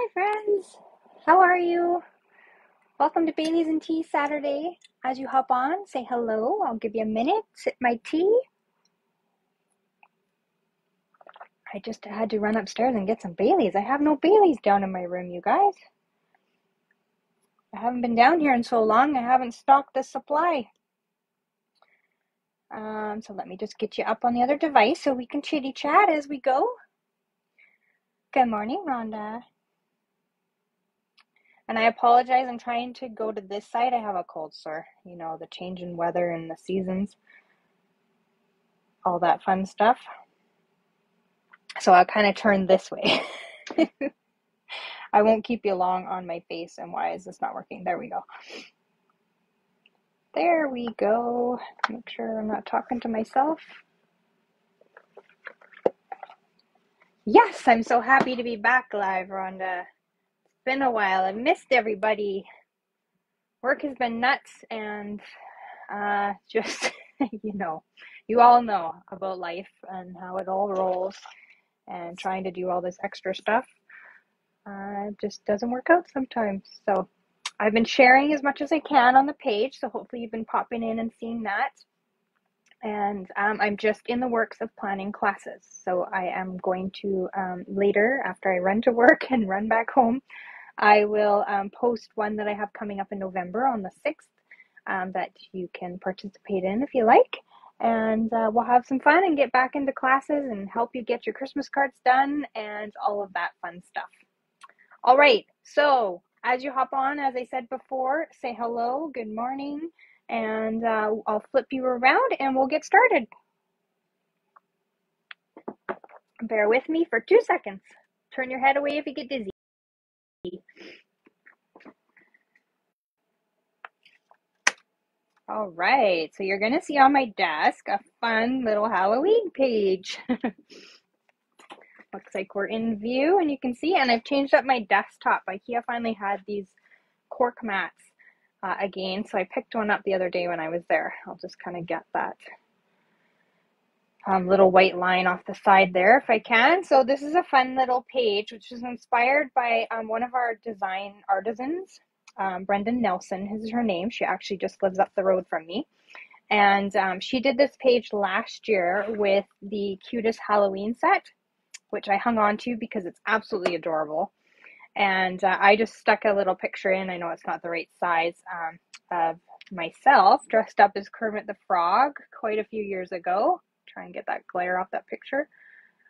Hi friends, how are you? Welcome to Bailey's and Tea Saturday. As you hop on, say hello. I'll give you a minute, sip my tea. I just had to run upstairs and get some Bailey's. I have no Bailey's down in my room, you guys. I haven't been down here in so long, I haven't stocked the supply. So let me just get you up on the other device so we can chitty chat as we go. Good morning, Rhonda. And I apologize, I'm trying to go to this side. I have a cold sore. You know, the change in weather and the seasons, all that fun stuff. So I'll kind of turn this way. I won't keep you long on my face. And why is this not working? There we go. There we go. Make sure I'm not talking to myself. Yes, I'm so happy to be back live, Rhonda. It's been a while. I've missed everybody. Work has been nuts and just, you all know about life and how it all rolls, and trying to do all this extra stuff just doesn't work out sometimes. So I've been sharing as much as I can on the page, so hopefully you've been popping in and seeing that. And I'm just in the works of planning classes. So I am going to, later, after I run to work and run back home, I will post one that I have coming up in November on the 6th that you can participate in if you like. And we'll have some fun and get back into classes and help you get your Christmas cards done and all of that fun stuff. All right, so as you hop on, as I said before, say hello, good morning, and I'll flip you around and we'll get started. Bear with me for 2 seconds. Turn your head away if you get dizzy. All right, so you're gonna see on my desk a fun little Halloween page. Looks like we're in view and you can see, and I've changed up my desktop. IKEA finally had these cork mats again, so I picked one up the other day when I was there. I'll just kind of get that little white line off the side there if I can. So this is a fun little page which is inspired by one of our design artisans, Brendan Nelson is her name. She actually just lives up the road from me. And she did this page last year with the cutest Halloween set, which I hung on to because it's absolutely adorable. And I just stuck a little picture in. I know it's not the right size, of myself dressed up as Kermit the Frog quite a few years ago. Try and get that glare off that picture.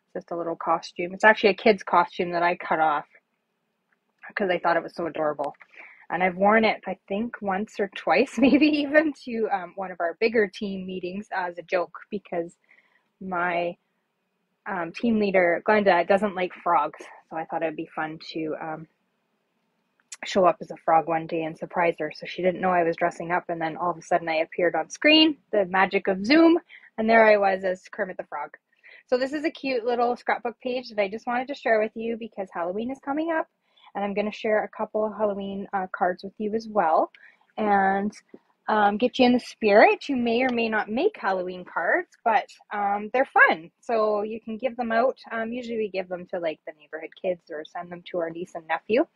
It's just a little costume. It's actually a kid's costume that I cut off because I thought it was so adorable. And I've worn it, I think, once or twice, maybe even to one of our bigger team meetings as a joke, because my team leader, Glenda, doesn't like frogs. So I thought it'd be fun to show up as a frog one day and surprise her. So she didn't know I was dressing up. And then all of a sudden I appeared on screen, the magic of Zoom. And there I was as Kermit the Frog. So this is a cute little scrapbook page that I just wanted to share with you because Halloween is coming up. And I'm going to share a couple of Halloween cards with you as well. And get you in the spirit. You may or may not make Halloween cards, but they're fun. So you can give them out. Usually we give them to like the neighborhood kids or send them to our niece and nephew.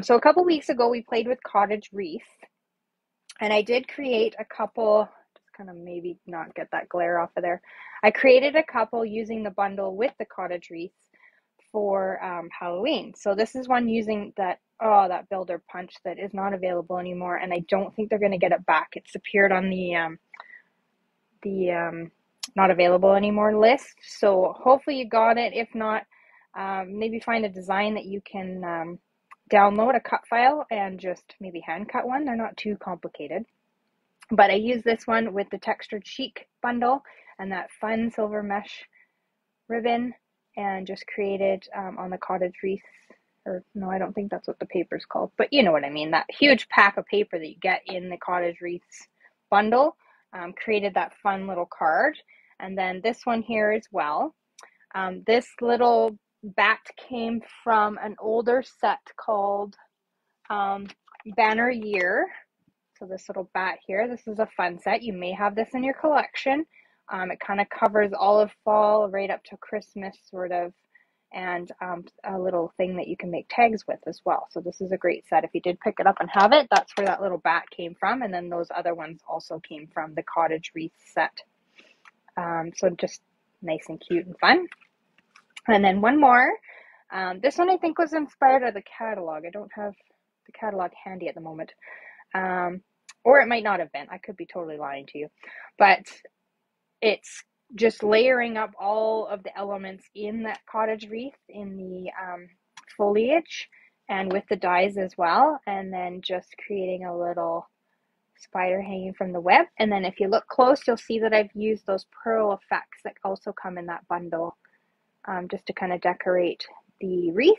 So a couple weeks ago, we played with cottage wreath. And I did create a couple, just kind of maybe not get that glare off of there. I created a couple using the bundle with the cottage wreath for Halloween. So this is one using that builder punch that is not available anymore, and I don't think they're going to get it back. It's appeared on the not available anymore list. So hopefully you got it. If not, maybe find a design that you can download a cut file and just maybe hand cut one. They're not too complicated. But I use this one with the textured chic bundle and that fun silver mesh ribbon, and just created on the cottage wreath, or no, I don't think that's what the paper's called, but you know what I mean, that huge pack of paper that you get in the cottage wreaths bundle. Created that fun little card. And then this one here as well. This little bat came from an older set called Banner Year. So this little bat here, this is a fun set. You may have this in your collection. It kind of covers all of fall right up to Christmas, sort of and a little thing that you can make tags with as well. So this is a great set. If you did pick it up and have it, that's where that little bat came from. And then those other ones also came from the cottage wreath set. So just nice and cute and fun. And then one more. This one I think was inspired of the catalog. I don't have the catalog handy at the moment. Or it might not have been. I could be totally lying to you. But it's just layering up all of the elements in that cottage wreath in the foliage and with the dies as well, and then just creating a little spider hanging from the web. And then if you look close, you'll see that I've used those pearl effects that also come in that bundle, just to kind of decorate the wreath.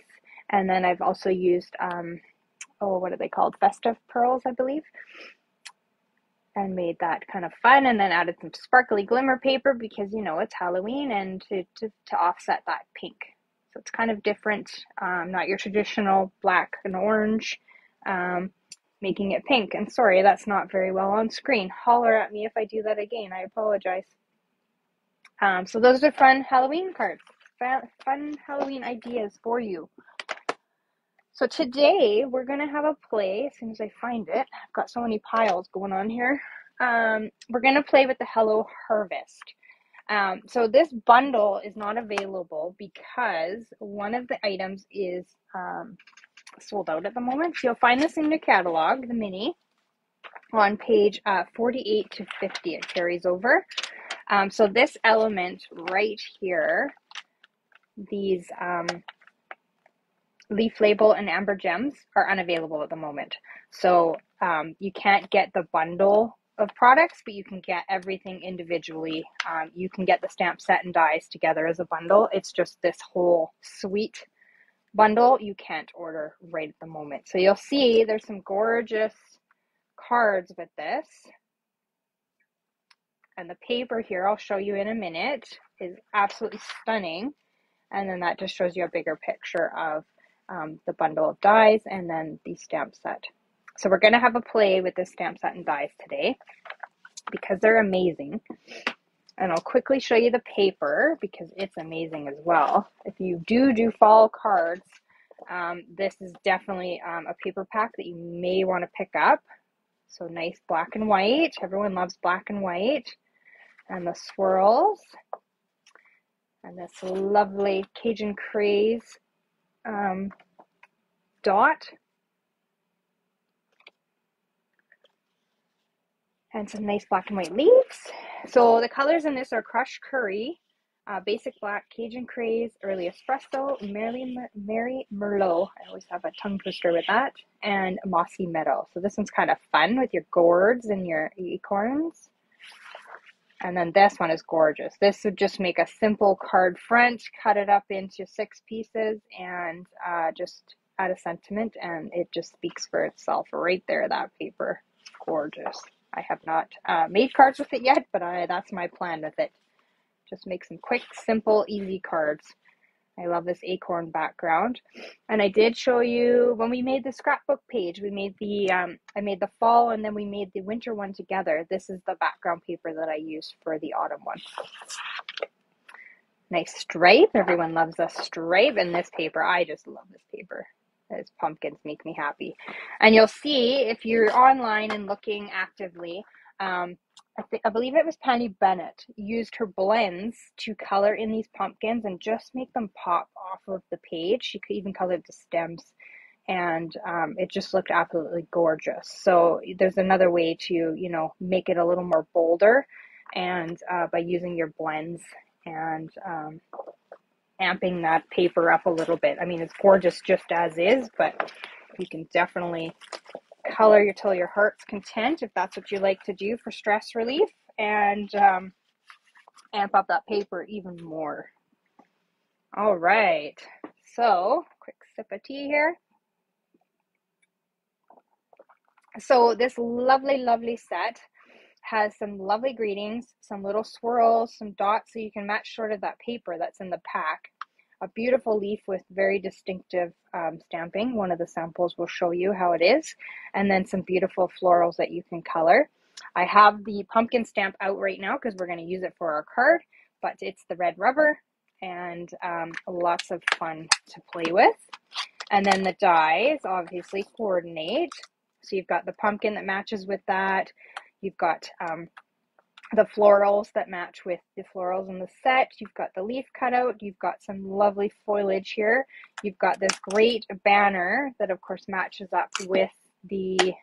And then I've also used what are they called, festive pearls, I believe, and made that kind of fun, and then added some sparkly glimmer paper because, you know, it's Halloween, and to offset that pink. So it's kind of different, not your traditional black and orange, making it pink. And sorry, that's not very well on screen. Holler at me if I do that again. I apologize. So those are fun Halloween cards, fun Halloween ideas for you. So today we're going to have a play as soon as I find it. I've got so many piles going on here. We're going to play with the Hello Harvest. So this bundle is not available because one of the items is sold out at the moment. So you'll find this in the catalog, the mini, on page 48 to 50. It carries over. So this element right here, these leaf label and amber gems, are unavailable at the moment. So you can't get the bundle of products, but you can get everything individually. You can get the stamp set and dies together as a bundle. It's just this whole suite bundle you can't order right at the moment. So you'll see there's some gorgeous cards with this. And the paper here, I'll show you in a minute, is absolutely stunning. And then that just shows you a bigger picture of the bundle of dies and then the stamp set. So we're going to have a play with this stamp set and dies today because they're amazing. And I'll quickly show you the paper because it's amazing as well. If you do fall cards, this is definitely a paper pack that you may want to pick up. So nice black and white. Everyone loves black and white. And the swirls. And this lovely Cajun Craze dot. And some nice black and white leaves. So the colors in this are Crushed Curry, Basic Black, Cajun Craze, Early Espresso, Mary Merlot. I always have a tongue twister with that. And Mossy Meadow. So this one's kind of fun with your gourds and your acorns. And then this one is gorgeous. This would just make a simple card front, cut it up into 6 pieces, and just add a sentiment, and it just speaks for itself right there, that paper. Gorgeous. I have not made cards with it yet, but that's my plan with it. Just make some quick, simple, easy cards. I love this acorn background. And I did show you when we made the scrapbook page, we made the, I made the fall and then we made the winter one together. This is the background paper that I used for the autumn one. Nice stripe. Everyone loves a stripe. And this paper, I just love this paper. Those pumpkins make me happy. And you'll see if you're online and looking actively, I believe it was Penny Bennett used her blends to color in these pumpkins and just make them pop off of the page. She could even color the stems, and it just looked absolutely gorgeous. So there's another way to, you know, make it a little more bolder, and by using your blends and amping that paper up a little bit. I mean, it's gorgeous just as is, but you can definitely color till your heart's content if that's what you like to do for stress relief, and amp up that paper even more. All right, so quick sip of tea here. So this lovely set has some lovely greetings, some little swirls, some dots so you can match sort of that paper that's in the pack. A beautiful leaf with very distinctive stamping. One of the samples will show you how it is. And then some beautiful florals that you can color. I have the pumpkin stamp out right now because we're going to use it for our card, but it's the red rubber and lots of fun to play with. And then the dies obviously coordinate. So you've got the pumpkin that matches with that. You've got the florals that match with the florals in the set. You've got the leaf cutout. You've got some lovely foliage here. You've got this great banner that of course matches up with the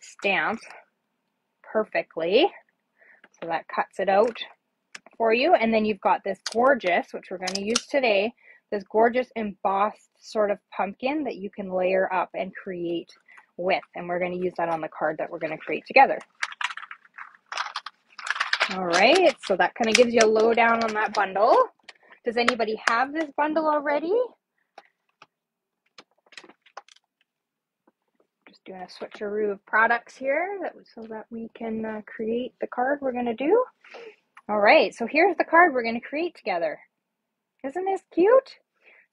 stamp perfectly. So that cuts it out for you. And then you've got this gorgeous, which we're going to use today, this gorgeous embossed sort of pumpkin that you can layer up and create with. And we're going to use that on the card that we're going to create together. All right, so that kind of gives you a lowdown on that bundle. Does anybody have this bundle already? Just doing a switcheroo of products here so that we can create the card we're going to do. All right, so here's the card we're going to create together. Isn't this cute?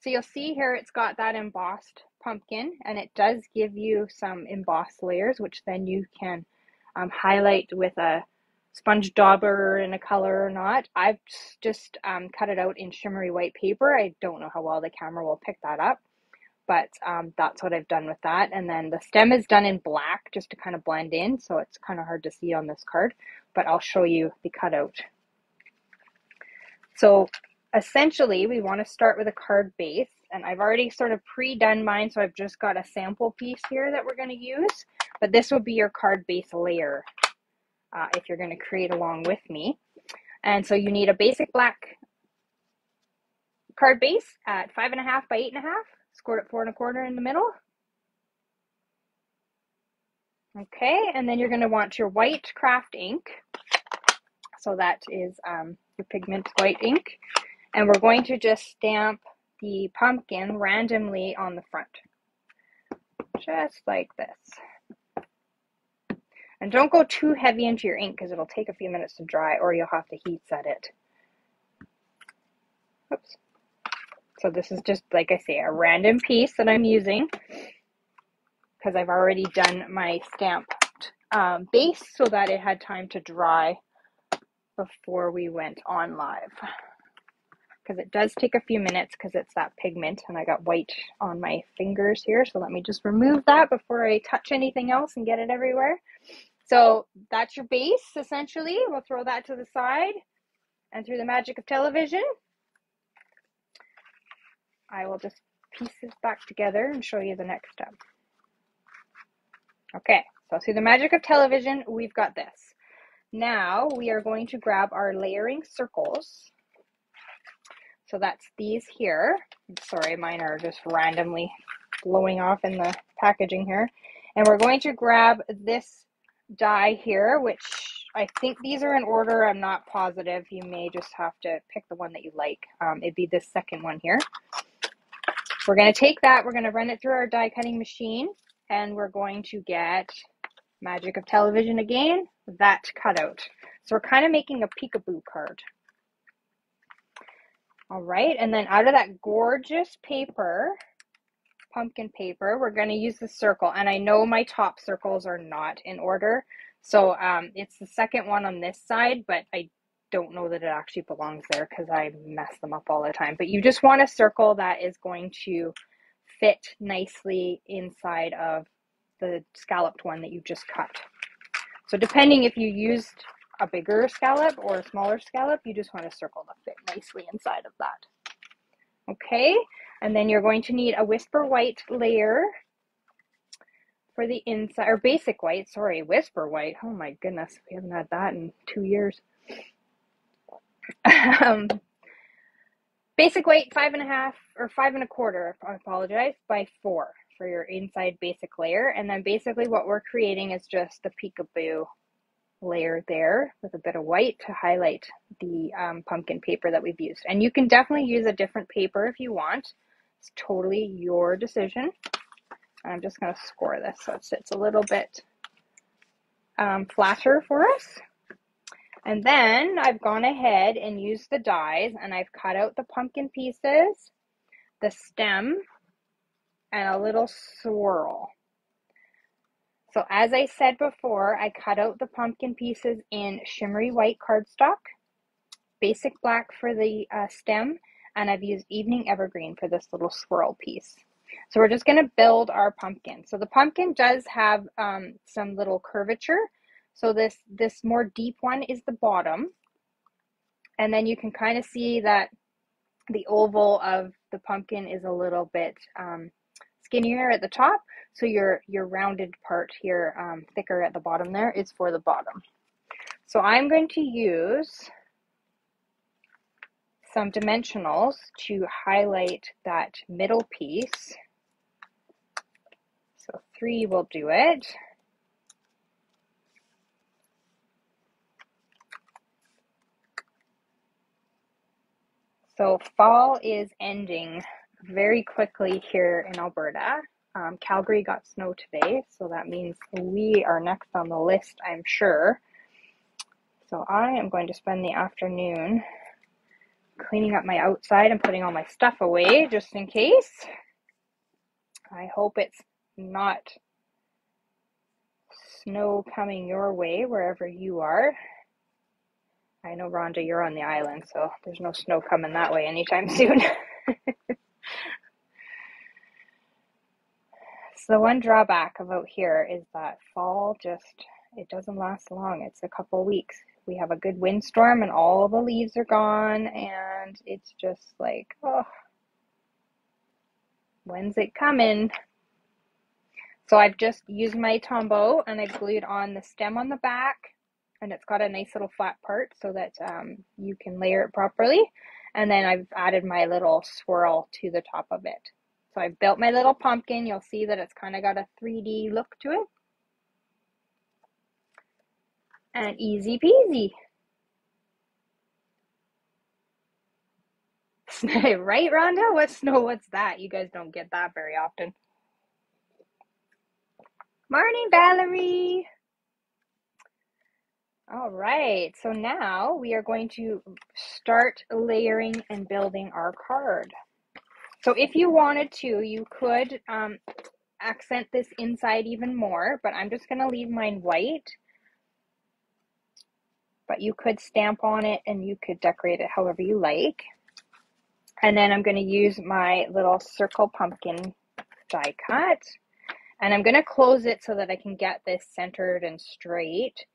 So you'll see here it's got that embossed pumpkin, and it does give you some embossed layers, which then you can highlight with a sponge dauber in a color or not. I've just cut it out in shimmery white paper. I don't know how well the camera will pick that up, but that's what I've done with that. And then the stem is done in black just to kind of blend in, so it's kind of hard to see on this card, but I'll show you the cutout. So essentially we want to start with a card base, and I've already sort of pre-done mine, so I've just got a sample piece here that we're going to use, but this will be your card base layer if you're going to create along with me. And so you need a basic black card base at 5.5 by 8.5, scored at 4.25 in the middle. Okay, and then you're going to want your white craft ink. So that is your pigment white ink. And we're going to just stamp the pumpkin randomly on the front. Just like this. And don't go too heavy into your ink because it'll take a few minutes to dry, or you'll have to heat set it. Oops. So this is just, like I say, a random piece that I'm using because I've already done my stamped base so that it had time to dry before we went on live. Because it does take a few minutes because it's that pigment, and I got white on my fingers here. So let me just remove that before I touch anything else and get it everywhere. So that's your base, essentially. We'll throw that to the side, and through the magic of television, I will just piece this back together and show you the next step. Okay, so through the magic of television, we've got this. Now we are going to grab our layering circles. So that's these here. Sorry, mine are just randomly blowing off in the packaging here. And we're going to grab this die here, which I think these are in order. I'm not positive. You may just have to pick the one that you like. It'd be this second one here. We're going to take that. We're going to run it through our die cutting machine, and we're going to get magic of television again, that cutout. So we're kind of making a peekaboo card. All right, and then out of that gorgeous paper, pumpkin paper, we're going to use the circle. And I know my top circles are not in order, so it's the second one on this side, but I don't know that it actually belongs there because I mess them up all the time. But you just want a circle that is going to fit nicely inside of the scalloped one that you just cut. So depending if you used a bigger scallop or a smaller scallop, you just want a circle to fit nicely inside of that. Okay, and then you're going to need a whisper white layer for the inside, or basic white, sorry, whisper white. Oh my goodness, we haven't had that in 2 years. Basic white, 5.5 or 5.25, I apologize, by 4 for your inside basic layer. And then basically what we're creating is just the peekaboo layer there with a bit of white to highlight the pumpkin paper that we've used. And you can definitely use a different paper if you want. It's totally your decision. And I'm just going to score this so it sits a little bit flatter for us. And then I've gone ahead and used the dies, and I've cut out the pumpkin pieces, the stem, and a little swirl. So as I said before, I cut out the pumpkin pieces in shimmery white cardstock, basic black for the stem, and I've used evening evergreen for this little swirl piece. So we're just going to build our pumpkin. So the pumpkin does have some little curvature. So this more deep one is the bottom. And then you can kind of see that the oval of the pumpkin is a little bit skinnier at the top. So your rounded part here, thicker at the bottom there, is for the bottom. So I'm going to use some dimensionals to highlight that middle piece. So 3 will do it. So fall is ending very quickly here in Alberta. Calgary got snow today, so that means we are next on the list, I'm sure. So I am going to spend the afternoon cleaning up my outside and putting all my stuff away just in case. I hope it's not snow coming your way wherever you are. I know, Rhonda, you're on the island, so there's no snow coming that way anytime soon. So the one drawback about here is that fall it doesn't last long. It's a couple weeks. We have a good windstorm and all the leaves are gone, and it's just like, oh, when's it coming? So I've just used my Tombow and I've glued on the stem on the back, and it's got a nice little flat part so that you can layer it properly. And then I've added my little swirl to the top of it. So I've built my little pumpkin. You'll see that it's kind of got a 3D look to it. And easy peasy. Right, Rhonda? What's that? You guys don't get that very often. Morning, Valerie. All right, so now we are going to start layering and building our card. So if you wanted to, you could accent this inside even more, but I'm just going to leave mine white. But you could stamp on it and you could decorate it however you like. And then I'm going to use my little circle pumpkin die cut. And I'm going to close it so that I can get this centered and straight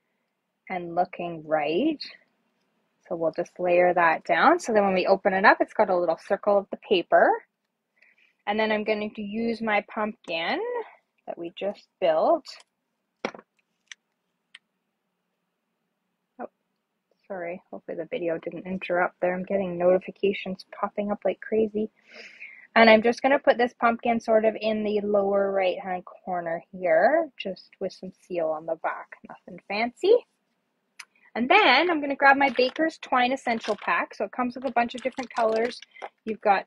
and looking right. So we'll just layer that down. So then when we open it up, it's got a little circle of the paper. And then I'm going to use my pumpkin that we just built. Oh, sorry. Hopefully the video didn't interrupt there. I'm getting notifications popping up like crazy. And I'm just going to put this pumpkin sort of in the lower right-hand corner here, just with some seal on the back. Nothing fancy. And then I'm going to grab my Baker's Twine Essential Pack. So it comes with a bunch of different colors. You've got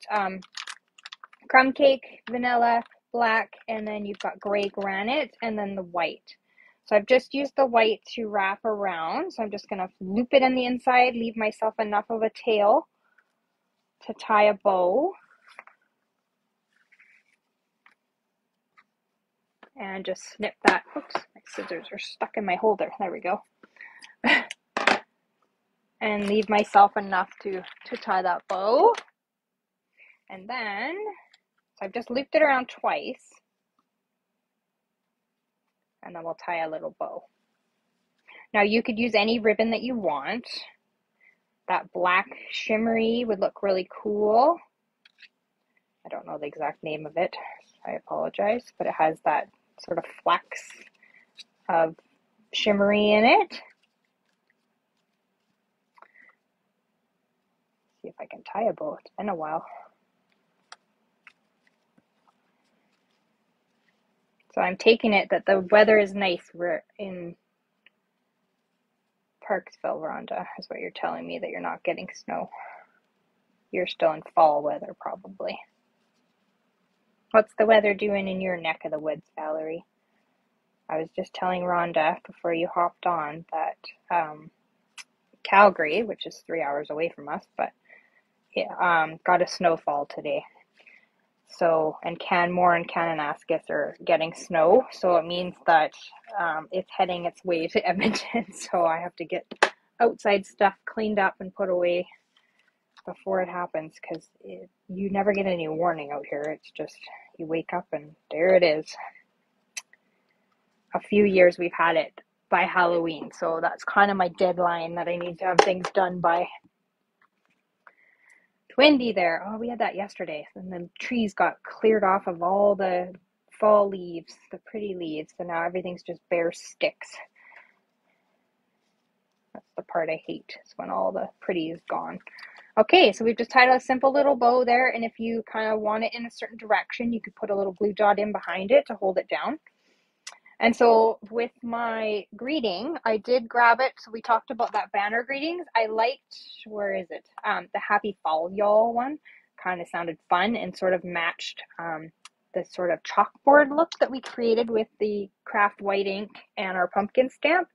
crumb cake, vanilla, black, and then you've got gray granite, and then the white. So I've just used the white to wrap around. So I'm just going to loop it on the inside, leave myself enough of a tail to tie a bow. And just snip that. Oops, my scissors are stuck in my holder. There we go. And leave myself enough to tie that bow. And then, so I've just looped it around twice. And then we'll tie a little bow. Now you could use any ribbon that you want. That black shimmery would look really cool. I don't know the exact name of it. I apologize, but it has that sort of flecks of shimmery in it. See if I can tie a bow. It's been a while. So I'm taking it that the weather is nice. We're in Parksville, Rhonda, is what you're telling me, that you're not getting snow. You're still in fall weather, probably. What's the weather doing in your neck of the woods, Valerie? I was just telling Rhonda before you hopped on that Calgary, which is 3 hours away from us, but it got a snowfall today. So, and Canmore and Kananaskis are getting snow, so it means that it's heading its way to Edmonton. So I have to get outside stuff cleaned up and put away before it happens, because you never get any warning out here. It's just you wake up and there it is. A few years we've had it by Halloween, so that's kind of my deadline that I need to have things done by. It's windy there. Oh, we had that yesterday, and the trees got cleared off of all the fall leaves, the pretty leaves, so now everything's just bare sticks. That's the part I hate, is when all the pretty is gone. Okay, so we've just tied a simple little bow there, and if you kind of want it in a certain direction, you could put a little glue dot in behind it to hold it down. And so with my greeting, I did grab it. So we talked about that banner greetings. I liked, where is it? The Happy Fall Y'all one kind of sounded fun and sort of matched the sort of chalkboard look that we created with the craft white ink and our pumpkin stamp.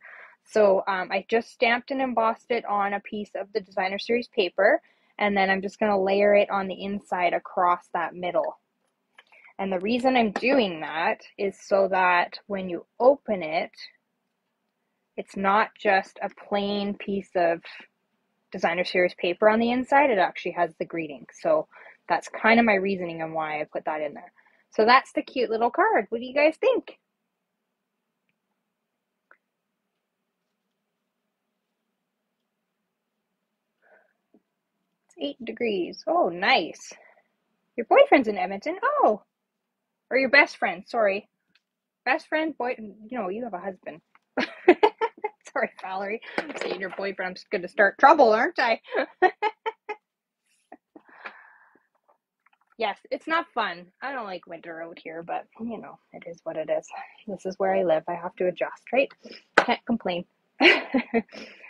So I just stamped and embossed it on a piece of the designer series paper, and then I'm just going to layer it on the inside across that middle. And the reason I'm doing that is so that when you open it, it's not just a plain piece of designer series paper on the inside. It actually has the greeting. So that's kind of my reasoning on why I put that in there. So that's the cute little card. What do you guys think? It's 8 degrees. Oh, nice. Your boyfriend's in Edmonton. Oh, or your best friend. Sorry. Best friend, boy, you have a husband. Sorry, Valerie. I'm saying your boyfriend. I'm just going to start trouble, aren't I? Yes, it's not fun. I don't like winter out here, but it is what it is. This is where I live. I have to adjust, right? Can't complain.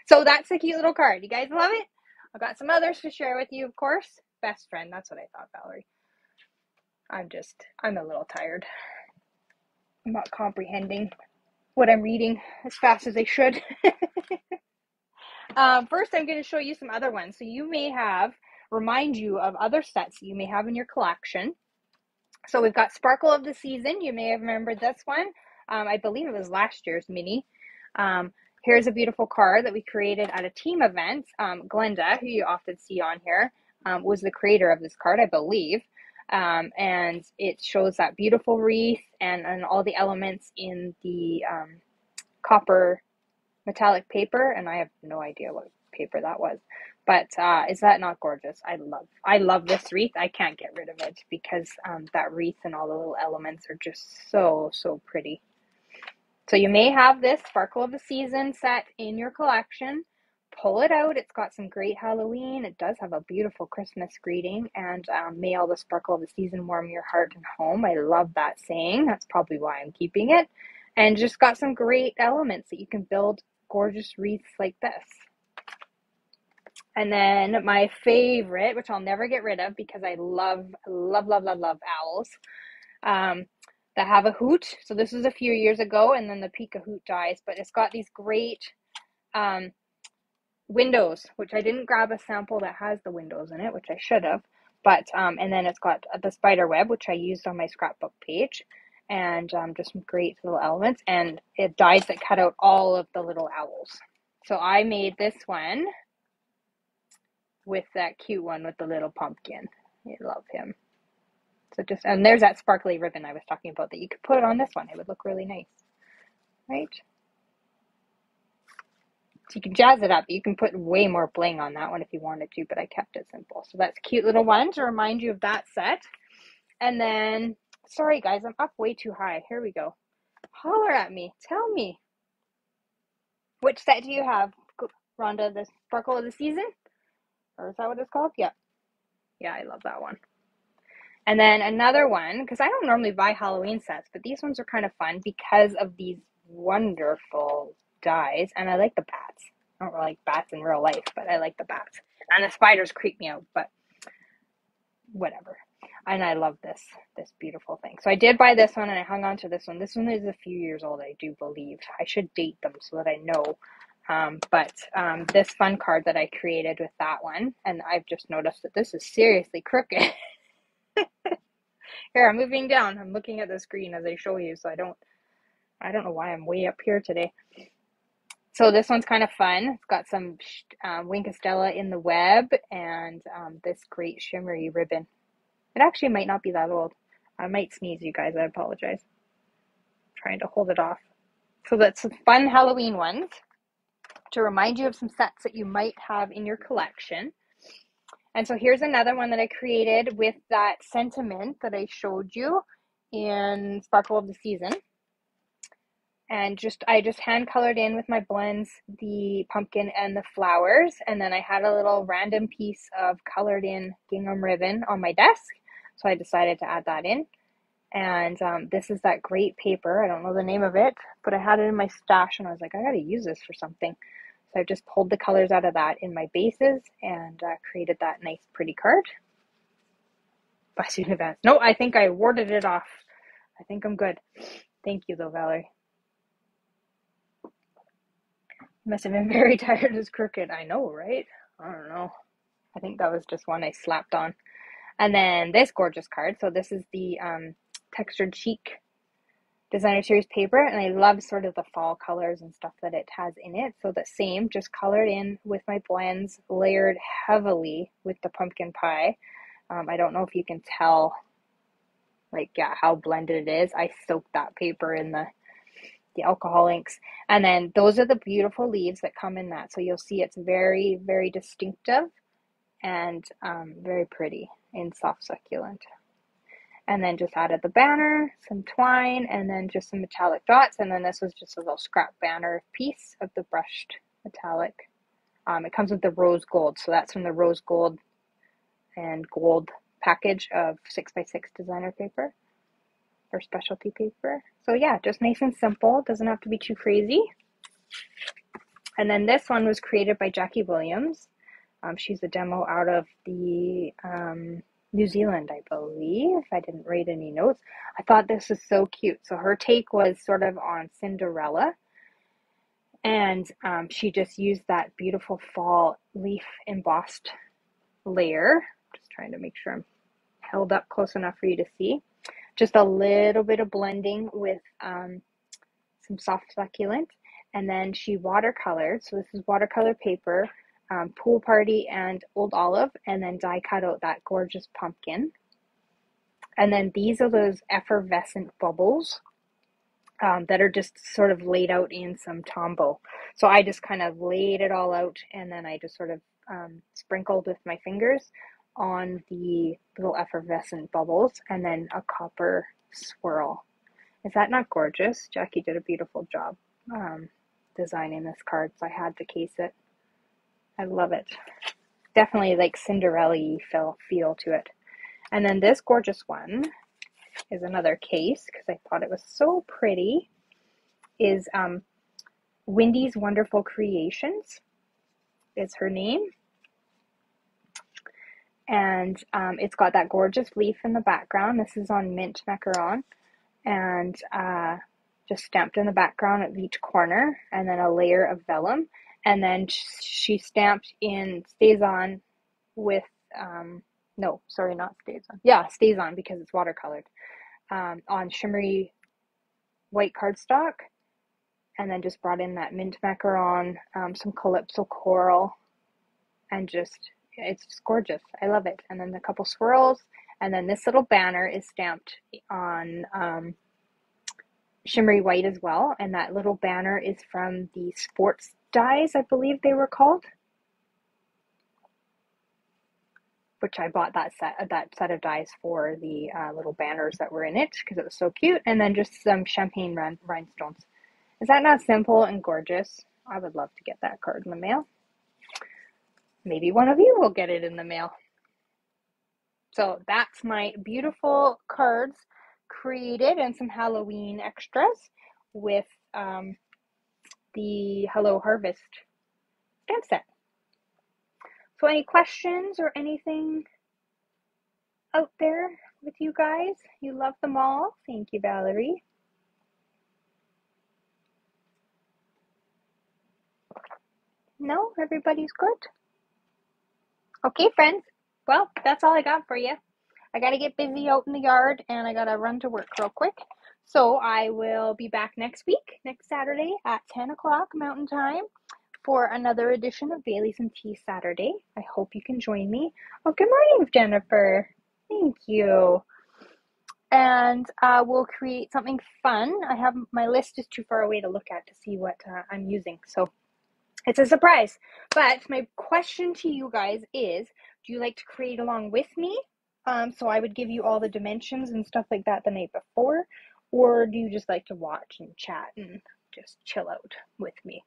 So that's a cute little card. You guys love it? I've got some others to share with you, of course. Best friend. That's what I thought, Valerie. I'm a little tired. I'm not comprehending what I'm reading as fast as I should. First, I'm going to show you some other ones. So you may remind you of other sets that you may have in your collection. So we've got Sparkle of the Season. You may have remembered this one. I believe it was last year's mini. Here's a beautiful card that we created at a team event. Glenda, who you often see on here, was the creator of this card, I believe. And it shows that beautiful wreath and all the elements in the copper metallic paper, and I have no idea what paper that was, but is that not gorgeous? I love this wreath. I can't get rid of it because that wreath and all the little elements are just so pretty. So you may have this Sparkle of the Season set in your collection. Pull it out. It's got some great Halloween. It does have a beautiful Christmas greeting, and may all the sparkle of the season warm your heart and home. I love that saying. That's probably why I'm keeping it. And just got some great elements that you can build gorgeous wreaths like this. And then my favorite, which I'll never get rid of because I love owls, that have a hoot. So this was a few years ago, and then the Pika hoot dies, but it's got these great windows, which I didn't grab a sample that has the windows in it, which I should have. But and then it's got the spider web, which I used on my scrapbook page, and just some great little elements, and it dies that cut out all of the little owls. So I made this one with that cute one with the little pumpkin. I love him. So and there's that sparkly ribbon I was talking about that you could put on this one. It would look really nice, right? So you can jazz it up. You can put way more bling on that one if you wanted to, but I kept it simple. So that's a cute little one to remind you of that set. And then, sorry guys, I'm up way too high. Here we go. Holler at me. Tell me. Which set do you have, Rhonda? The Sparkle of the Season? Or is that what it's called? Yeah. Yeah, I love that one. And then another one, because I don't normally buy Halloween sets, but these ones are kind of fun because of these wonderful dies. And I like the bats. I don't really like bats in real life, but I like the bats. And the spiders creep me out, but whatever. And I love this beautiful thing. So I did buy this one, and I hung on to this one. This one is a few years old, I do believe. I should date them so that I know. But this fun card that I created with that one, and I've just noticed that this is seriously crooked. Here, I'm moving down. I'm looking at the screen as I show you, so I don't know why I'm way up here today. So this one's kind of fun. It's got some Wink of Stella in the web and this great shimmery ribbon. It actually might not be that old. I might sneeze, you guys. I apologize. I'm trying to hold it off. So that's some fun Halloween ones to remind you of some sets that you might have in your collection. And so here's another one that I created with that sentiment that I showed you in Sparkle of the Season. And I just hand colored in with my blends the pumpkin and the flowers, and then I had a little random piece of colored in gingham ribbon on my desk, so I decided to add that in. And this is that great paper. I don't know the name of it, but I had it in my stash and I was like, I gotta use this for something. So I just pulled the colors out of that in my bases and created that nice pretty card. Buy suit in advance. No, I think I warded it off. I think I'm good. Thank you though, Valerie. Must have been very tired as crooked. I know, right? I don't know. I think that was just one I slapped on. And then this gorgeous card. So this is the Textured Chic Designer Series paper. And I love sort of the fall colors and stuff that it has in it. So the same, just colored in with my blends, layered heavily with the pumpkin pie. I don't know if you can tell, like, yeah, how blended it is. I soaked that paper in the alcohol inks. And then those are the beautiful leaves that come in that. So you'll see it's very, very distinctive and very pretty in soft succulent. And then just added the banner, some twine, and then just some metallic dots. And then this was just a little scrap banner piece of the brushed metallic. It comes with the rose gold. So that's from the rose gold and gold package of 6x6 designer paper or specialty paper. So yeah, just nice and simple. Doesn't have to be too crazy. And then this one was created by Jackie Williams. She's a demo out of the New Zealand, I believe. I didn't write any notes. I thought this was so cute. So her take was sort of on Cinderella. And she just used that beautiful fall leaf embossed layer. Just trying to make sure I'm held up close enough for you to see. Just a little bit of blending with some soft succulent. And then she watercolored. So this is watercolor paper, Pool Party and Old Olive, and then die cut out that gorgeous pumpkin. And then these are those effervescent bubbles that are just sort of laid out in some Tombow. So I just kind of laid it all out, and then I just sort of sprinkled with my fingers on the little effervescent bubbles, and then a copper swirl. Is that not gorgeous? Jackie did a beautiful job designing this card, so I had to case it. I love it. Definitely like Cinderella-y feel to it. And then this gorgeous one is another case because I thought it was so pretty. Is Wendy's Wonderful Creations is her name. And it's got that gorgeous leaf in the background. This is on mint macaron. And just stamped in the background at each corner, and then a layer of vellum. And then she stamped in Stays On with, no, sorry, not Stays On. Yeah, Stays On because it's watercolored. On shimmery white cardstock. And then just brought in that mint macaron, some calypso coral, and just, it's just gorgeous. I love it. And then a couple swirls. And then this little banner is stamped on shimmery white as well. And that little banner is from the sports dies, I believe they were called. Which I bought that set of dies for the little banners that were in it because it was so cute. And then just some champagne rhinestones. Is that not simple and gorgeous? I would love to get that card in the mail. Maybe one of you will get it in the mail. So that's my beautiful cards created and some Halloween extras with the Hello Harvest stamp set. So any questions or anything out there with you guys? You love them all. Thank you, Valerie. No, everybody's good. Okay, friends. Well, that's all I got for you. I got to get busy out in the yard and I got to run to work real quick. So I will be back next week, next Saturday at 10 o'clock Mountain Time for another edition of Baileys and Tea Saturday. I hope you can join me. Oh, good morning, Jennifer. Thank you. And we'll create something fun. I have my list is too far away to look at to see what I'm using. So it's a surprise. But my question to you guys is, do you like to create along with me? So I would give you all the dimensions and stuff like that the night before, or do you just like to watch and chat and just chill out with me?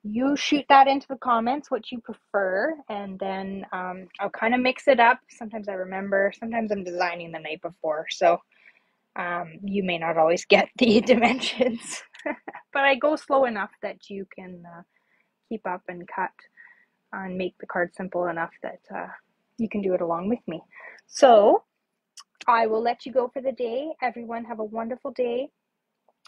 You shoot that into the comments what you prefer, and then I'll kind of mix it up. Sometimes I remember, sometimes I'm designing the night before, so you may not always get the dimensions, but I go slow enough that you can keep up and cut and make the card simple enough that you can do it along with me. So I will let you go for the day. Everyone have a wonderful day.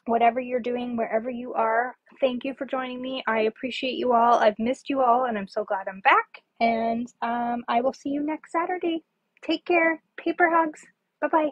Whatever you're doing, wherever you are, thank you for joining me. I appreciate you all. I've missed you all, and I'm so glad I'm back. And I will see you next Saturday. Take care. Paper hugs. Bye-bye.